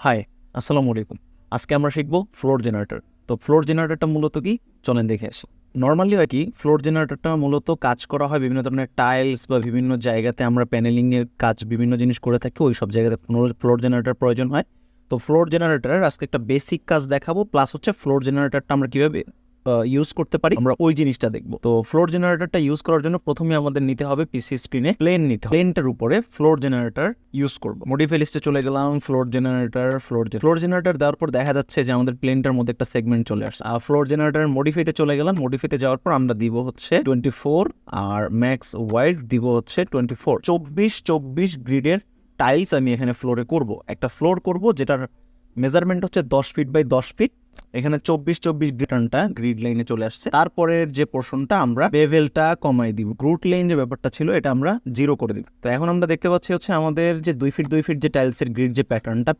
High, আসসালামু আলাইকুম। আজকে আমরা শিখব ফ্লোর জেনারেটর। তো ফ্লোর জেনারেটরটা মূলত কি? চলেন দেখে আসি। নরমালি হয় কি, ফ্লোর জেনারেটরটা মূলত কাজ করা হয় বিভিন্ন ধরনের টাইলস বা বিভিন্ন জায়গাতে আমরা প্যানেলিংয়ের কাজ বিভিন্ন জিনিস করে থাকি, ওই সব জায়গাতে ফ্লোর জেনারেটর প্রয়োজন হয়। তো ফ্লোর জেনারেটরের আজকে একটা বেসিক কাজ দেখাবো, প্লাস হচ্ছে ফ্লোর জেনারেটরটা আমরা কীভাবে ইউজ করতে পারি আমরা ওই জিনিসটা দেখবো। তো ফ্লোর জেনারেটরটা ইউজ করার জন্য প্রথমে আমাদের নিতে হবে পিসি স্ক্রিনে প্লেন নিতে হবে। প্লেনটার উপরে ফ্লোর জেনারেটর ইউজ করবো। মডিফাই লিস্টে চলে গেলাম, ফ্লোর জেনারেটর দেওয়ার পর দেখা যাচ্ছে যে আমাদের প্লেনটার মধ্যে একটা সেগমেন্ট চলে আসছে। আর ফ্লোর জেনারেটর মডিফাইতে চলে গেলাম, মডিফাইতে যাওয়ার পর আমরা দিব হচ্ছে 24 আর ম্যাক্স ওয়াইড দিব হচ্ছে 24। 24 গ্রিডের টাইলস আমি এখানে ফ্লোরে করব। একটা ফ্লোর করব যেটার মেজারমেন্ট হচ্ছে 10 ফিট বাই 10 ফিট। এখানে 24 গ্রিডটা গ্রিড লাইনে চলে আসছে। তারপরের যে পোর্শনটা আমরা বেভেলটা কমাই দিব, গ্রুট লাইন যে ব্যাপারটা ছিল এটা আমরা 0 করে দিব। তো এখন আমরা দেখতে পাচ্ছি হচ্ছে আমাদের যে 2 ফিট যে টাইলসের গ্রিড যে প্যাটার্নটা